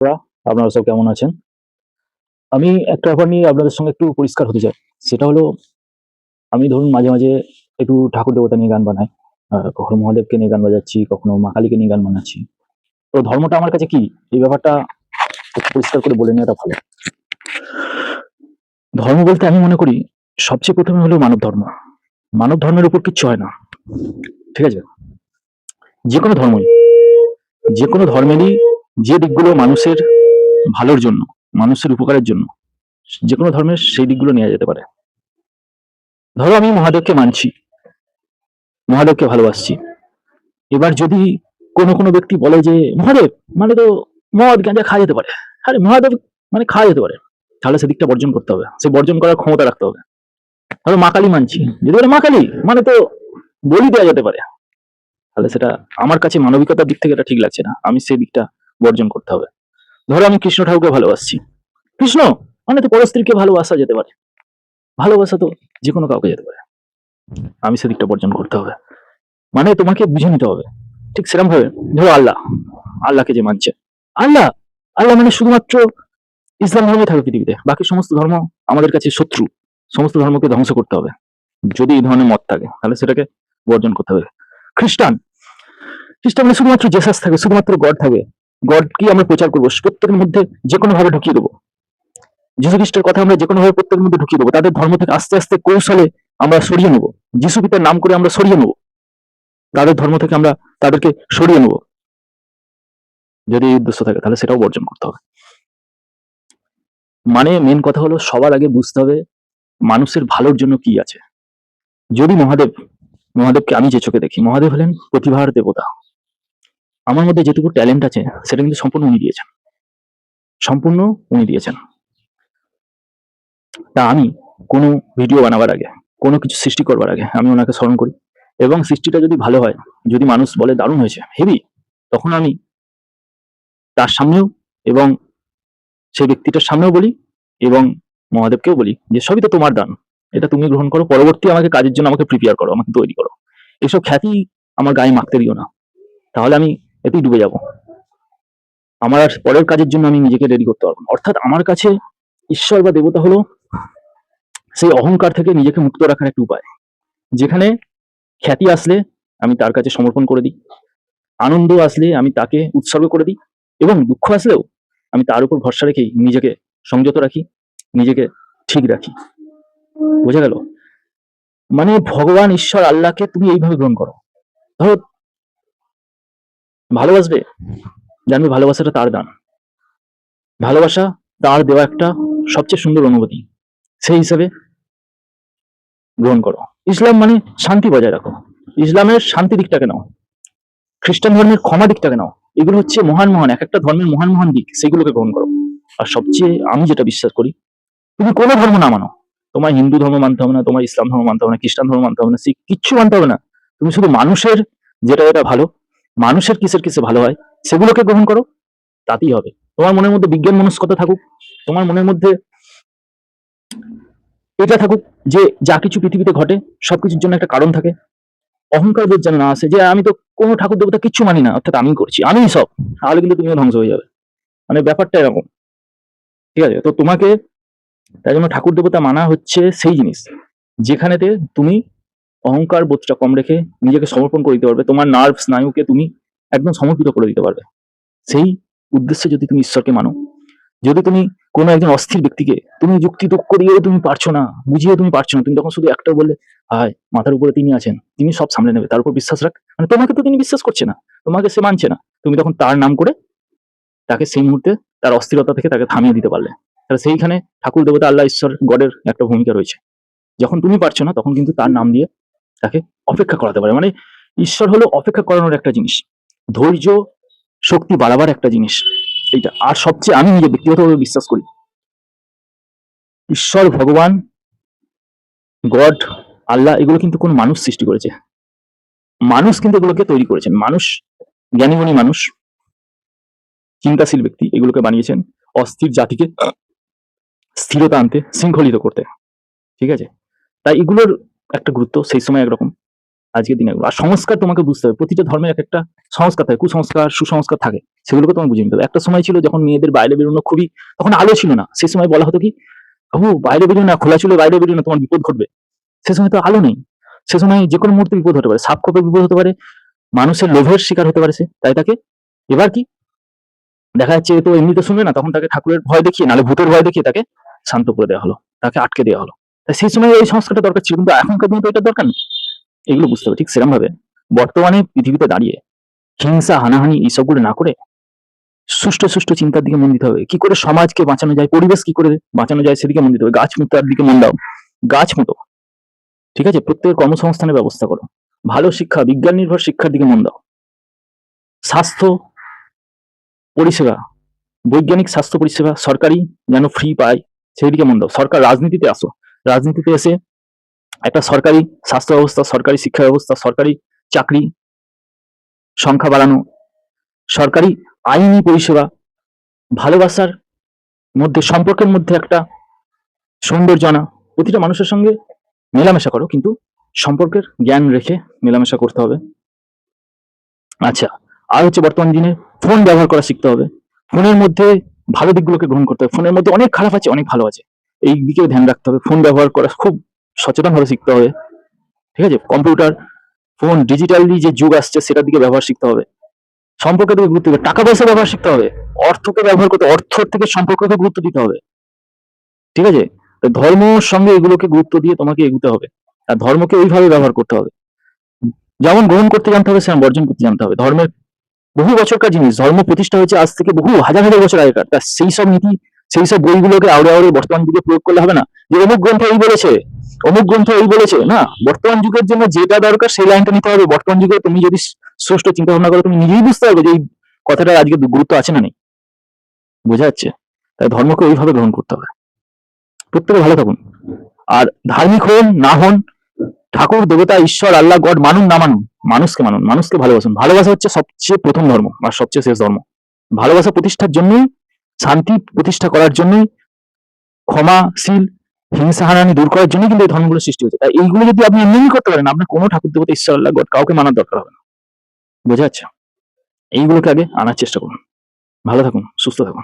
বন্ধুরা, আপনারা সব কেমন আছেন? আমি একটা ব্যাপার নিয়ে আপনাদের সঙ্গে একটু পরিষ্কার হতে চাই। সেটা হলো, আমি ধরুন মাঝে মাঝে একটু ঠাকুর দেবতা নিয়ে গান বানাই। কখনো মহাদেবকে নিয়ে গান বাজাচ্ছি, কখনো মা কালীকে নিয়ে গান বানাচ্ছি। তো ধর্মটা আমার কাছে কি, এই ব্যাপারটা একটু পরিষ্কার করে বলে নেওয়াটা ভালো। ধর্ম বলতে আমি মনে করি সবচেয়ে প্রথমে হলো মানব ধর্ম। মানব ধর্মের উপর কিচ্ছু হয় না, ঠিক আছে? যে কোনো ধর্মই, যে কোনো ধর্মেরই যে দিকগুলো মানুষের ভালোর জন্য, মানুষের উপকারের জন্য, যে কোনো ধর্মের সেই দিকগুলো নেওয়া যেতে পারে। ধরো আমি মহাদেবকে মানছি, মহাদেবকে ভালোবাসছি। এবার যদি কোনো কোনো ব্যক্তি বলে যে মহাদেব মানে তো মদ গাঁজা খাওয়া যেতে পারে, আরে মহাদেব মানে খাওয়া যেতে পারে, তাহলে সেদিকটা বর্জন করতে হবে, সে বর্জন করার ক্ষমতা রাখতে হবে। ধরো মা কালী মানছি, যদি বলে মা কালী মানে তো বলি দেওয়া যেতে পারে, তাহলে সেটা আমার কাছে মানবিকতার দিক থেকে এটা ঠিক লাগছে না, আমি সেই দিকটা বর্জন করতে হবে। ধরো আমি কৃষ্ণ ঠাকুরকে ভালোবাসছি, কৃষ্ণ মানে তো পরস্ত্রীকে ভালোবাসা যেতে পারে, ভালোবাসা তো যে কোনো কাউকে যেতে পারে, আমি সেদিকটা বর্জন করতে হবে। মানে তোমাকে বুঝে নিতে হবে। ঠিক সেরকম ভাবে ধরো আল্লাহ, আল্লাহকে যে মানছে, আল্লাহ আল্লাহ মানে শুধুমাত্র ইসলাম ধর্মে থাকবে পৃথিবীতে, বাকি সমস্ত ধর্ম আমাদের কাছে শত্রু, সমস্ত ধর্মকে ধ্বংস করতে হবে। যদি এই ধরনের মত থাকে তাহলে সেটাকে বর্জন করতে হবে। খ্রিস্টান, খ্রিস্টান মানে শুধুমাত্র জেসাস থাকে, শুধুমাত্র গড থাকে, গড কি আমরা প্রচার করবো, প্রত্যেকের মধ্যে যে কোনো ভাবে ঢুকিয়ে দেবো, যীশু খ্রিস্টের কথা আমরা যে কোনো ভাবে প্রত্যেকের মধ্যে ঢুকিয়ে দেবো, তাদের ধর্ম থেকে আস্তে আস্তে কৌশলে আমরা সরিয়ে নেবো, যীশু পিতার নাম করে আমরা সরিয়ে নেবো, তাদের ধর্ম থেকে আমরা তাদেরকে সরিয়ে নেবো। যদি এই উদ্দেশ্য থাকে তাহলে সেটাও বর্জন করতে হবে। মানে মেন কথা হলো সবার আগে বুঝতে হবে মানুষের ভালোর জন্য কি আছে। যদি মহাদেবকে আমি যে চোখে দেখি, মহাদেব হলেন প্রতিভার দেবতা। আমার মধ্যে যেটুকু ট্যালেন্ট আছে সেটা কিন্তু সম্পূর্ণ উনি দিয়েছেন, সম্পূর্ণ উনি দিয়েছেন। তা আমি কোনো ভিডিও বানাবার আগে, কোনো কিছু সৃষ্টি করবার আগে আমি ওনাকে স্মরণ করি, এবং সৃষ্টিটা যদি ভালো হয়, যদি মানুষ বলে দারুণ হয়েছে, হেভি, তখন আমি তার সামনেও এবং সেই ব্যক্তিটার সামনেও বলি, এবং মহাদেবকেও বলি যে সবই তো তোমার দান, এটা তুমি গ্রহণ করো, পরবর্তী আমাকে কাজের জন্য আমাকে প্রিপেয়ার করো, আমাকে তৈরি করো, এসব খ্যাতি আমার গায়ে মাখতে দিও না, তাহলে আমি এতেই ডুবে যাব। আমার আর পরের কাজের জন্য আমি নিজেকে রেডি করতে পারবো না। অর্থাৎ আমার কাছে ঈশ্বর বা দেবতা হলো সেই অহংকার থেকে নিজেকে মুক্ত রাখার একটা উপায়, যেখানে খ্যাতি আসলে আমি তার কাছে সমর্পণ করে দিই, আনন্দ আসলে আমি তাকে উৎসর্গ করে দিই, এবং দুঃখ আসলেও আমি তার উপর ভরসা রেখেই নিজেকে সংযত রাখি, নিজেকে ঠিক রাখি। বোঝা গেল? মানে ভগবান ঈশ্বর আল্লাহকে তুমি এইভাবে গ্রহণ করো। ধরো ভালোবাসবে, জানবে ভালোবাসাটা তার দান, ভালোবাসা তার দেওয়া একটা সবচেয়ে সুন্দর অনুভূতি, সেই হিসাবে গ্রহণ করো। ইসলাম মানে শান্তি বজায় রাখো, ইসলামের শান্তি দিকটাকে নাও, খ্রিস্টান ধর্মের ক্ষমা দিকটাকে নাও, এগুলো হচ্ছে মহান মহান এক একটা ধর্মের মহান মহান দিক, সেগুলোকে গ্রহণ করো। আর সবচেয়ে আমি যেটা বিশ্বাস করি, তুমি কোনো ধর্ম না মানো, তোমার হিন্দু ধর্ম মানতে হবে না, তোমার ইসলাম ধর্ম মানতে হবে না, খ্রিস্টান ধর্ম মানতে হবে না, শিখ কিচ্ছু মানতে হবে না, তুমি শুধু মানুষের যেটা যেটা ভালো, মানুষের কিসের কিসে ভালো হয় সেগুলোকে গ্রহণ করো, তাতেই হবে। তোমার মনের মধ্যে বিজ্ঞান মনস্কতা থাকুক, তোমার মনের মধ্যে এটা থাকুক যে যা কিছু পৃথিবীতে ঘটে সবকিছুর জন্য একটা কারণ থাকে, অহংকার বোধ যেন না আসে যে আমি তো কোনো ঠাকুর দেবতা কিচ্ছু মানি না, অর্থাৎ আমি করছি, আমি সব, তাহলে কিন্তু তুমিও ধ্বংস হয়ে যাবে। মানে ব্যাপারটা এরকম, ঠিক আছে? তো তোমাকে তাই জন্য ঠাকুর দেবতা মানা হচ্ছে সেই জিনিস যেখানেতে তুমি অহংকার বোধটা কম রেখে নিজেকে সমর্পণ করে দিতে পারবে, তোমার নার্ভ স্নায়ুকে তুমি একদম সমর্পিত করে দিতে পারবে। সেই উদ্দেশ্যে যদি তুমি ঈশ্বরকে মানো, যদি তুমি কোনো একজন অস্থির ব্যক্তিকে তুমি যুক্তি তর্ক দিয়েও তুমি পারছো না, বুঝিয়েও তুমি পারছো না, তুমি তখন শুধু একটা বললে হায় মাথার উপরে তিনি আছেন, তিনি সব সামলে নেবে, তার উপর বিশ্বাস রাখ, মানে তোমাকে তো তিনি বিশ্বাস করছে না, তোমাকে সে মানছে না, তুমি তখন তার নাম করে তাকে সেই মুহূর্তে তার অস্থিরতা থেকে তাকে থামিয়ে দিতে পারলে, তাহলে সেইখানে ঠাকুর দেবতা আল্লাহ ঈশ্বর গডের একটা ভূমিকা রয়েছে। যখন তুমি পারছো না তখন কিন্তু তার নাম দিয়ে তাকে অপেক্ষা করাতে পারে। মানে ঈশ্বর হলো অপেক্ষা করানোর একটা জিনিস, ধৈর্য শক্তি বাড়াবার একটা জিনিস এইটা। আর সবচেয়ে আমি নিজে ব্যক্তিগতভাবে বিশ্বাস করি ঈশ্বর ভগবান গড আল্লাহ এগুলো কিন্তু কোনো মানুষ সৃষ্টি করেছে, মানুষ কিন্তু এগুলোকে তৈরি করেছেন, মানুষ জ্ঞানীগুণী মানুষ, চিন্তাশীল ব্যক্তি এগুলোকে বানিয়েছেন অস্থির জাতিকে স্থিরতা আনতে, শৃঙ্খলিত করতে, ঠিক আছে? তাই এগুলোর একটা গুরুত্ব সেই সময় একরকম, আজকের দিনে এগুলো। আর সংস্কার তোমাকে বুঝতে হবে, প্রতিটা ধর্মের এক একটা সংস্কার থাকে, কুসংস্কার সুসংস্কার থাকে, সেগুলোকে তোমাকে বুঝে নিতে হবে। একটা সময় ছিল যখন মেয়েদের বাইরে বেরোনো খুবই, তখন আলো ছিল না, সে সময় বলা হতো কি, বাবু বাইরে বেরিও না, খোলা চুলে বাইরে বেরিও না, তোমার বিপদ ঘটবে। সে সময় তো আলো নেই, সে সময় যে কোনো মুহূর্তে বিপদ হতে পারে, সাপ খোপের বিপদ হতে পারে, মানুষের লোভের শিকার হতে পারে সে, তাই তাকে এবার কি দেখা যাচ্ছে, এ তো এমনিতে শুনবে না, তখন তাকে ঠাকুরের ভয় দেখিয়ে, নাহলে ভূতের ভয় দেখিয়ে তাকে শান্ত করে দেওয়া হলো, তাকে আটকে দেওয়া হলো। তাই সেই সময় এই সংস্কারটা দরকার ছিল, কিন্তু এখনকার দিনে তো এটা দরকার নেই। এগুলো বুঝতে হবে। ঠিক সেরকম ভাবে বর্তমানে পৃথিবীতে দাঁড়িয়ে হিংসা হানাহানি এইসবগুলো না করে সুষ্ঠু সুষ্ঠু চিন্তার দিকে মন দিতে হবে। কি করে সমাজকে বাঁচানো যায়, পরিবেশ কি করে বাঁচানো যায় সেদিকে মন দিতে হবে। গাছ মুতার দিকে মন দাও, গাছ মুটো, ঠিক আছে? প্রত্যেকের কর্মসংস্থানের ব্যবস্থা করো, ভালো শিক্ষা, বিজ্ঞান নির্ভর শিক্ষার দিকে মন দাও, স্বাস্থ্য পরিষেবা, বৈজ্ঞানিক স্বাস্থ্য পরিষেবা সরকারি যেন ফ্রি পায়, সেই দিকে মন দাও। সরকার রাজনীতিতে আসো, রাজনীতিতে এসে একটা সরকারি স্বাস্থ্য ব্যবস্থা, সরকারি শিক্ষা ব্যবস্থা, সরকারি চাকরি সংখ্যা বাড়ানো, সরকারি আইনি পরিষেবা, ভালোবাসার মধ্যে, সম্পর্কের মধ্যে একটা সৌন্দর্য আনা, প্রতিটা মানুষের সঙ্গে মেলামেশা করো, কিন্তু সম্পর্কের জ্ঞান রেখে মেলামেশা করতে হবে। আচ্ছা, আর হচ্ছে বর্তমান দিনে ফোন ব্যবহার করা শিখতে হবে। ফোনের মধ্যে ভালো দিকগুলোকে গ্রহণ করতে হবে, ফোনের মধ্যে অনেক খারাপ আছে, অনেক ভালো আছে, এই দিকেও ধ্যান রাখতে হবে। ফোন ব্যবহার করা খুব সচেতন ভাবে শিখতে হবে, ঠিক আছে? কম্পিউটার, ফোন, ডিজিটালি যে যুগ আসছে সেটার দিকে ব্যবহার শিখতে হবে। সম্পর্কের দিকে গুরুত্ব দিতে, টাকা পয়সা ব্যবহার শিখতে হবে, অর্থকে ব্যবহার করতে, অর্থের থেকে সম্পর্ককে গুরুত্ব দিতে হবে, ঠিক আছে? তো ধর্মর সঙ্গে এগুলোকে গুরুত্ব দিয়ে তোমাকে এগুতে হবে, আর ধর্মকে ওইভাবে ব্যবহার করতে হবে। যেমন গ্রহণ করতে জানতে হবে, সেমন বর্জন করতে জানতে হবে। ধর্মের বহু বছরকার জিনিস, ধর্ম প্রতিষ্ঠা হয়েছে আজ থেকে বহু হাজার হাজার বছর আগেকার, তা সেই সব নীতি, সেই সব বইগুলোকে আওড়ে আওড়ে বর্তমান যুগে প্রয়োগ করলে হবে না, যে অমুক গ্রন্থ এই বলেছে, অমুক গ্রন্থ এই বলেছে, না। বর্তমান যুগের জন্য যেটা দরকার সেই লাইনটা নিতে হবে। বর্তমান যুগে তুমি যদি সুষ্ঠু চিন্তা ভাবনা করো, তুমি নিজেই বুঝতে পারবে যে এই কথাটা আজকে গুরুত্ব আছে না নেই, বোঝা যাচ্ছে? তাই ধর্মকে ওইভাবে গ্রহণ করতে হবে। প্রত্যেকে ভালো থাকুন, আর ধার্মিক হন না হন, ঠাকুর দেবতা ঈশ্বর আল্লাহ গড মানুন না মানুন, মানুষকে মানুন, মানুষকে ভালোবাসুন। ভালোবাসা হচ্ছে সবচেয়ে প্রথম ধর্ম আর সবচেয়ে শেষ ধর্ম। ভালোবাসা প্রতিষ্ঠার জন্যই, শান্তি প্রতিষ্ঠা করার জন্যই, ক্ষমাশীল, হিংসা হানানি দূর করার জন্যই কিন্তু এই ধর্মগুলো সৃষ্টি হয়েছে। তাই এইগুলো যদি আপনি এমনি করতে পারেন, আপনার কোনো ঠাকুর দেবতা ঈশ্বর আল্লাহ গড কাউকে মানার দরকার হবে না, বোঝা যাচ্ছে? এইগুলোকে আগে আনার চেষ্টা করুন। ভালো থাকুন, সুস্থ থাকুন।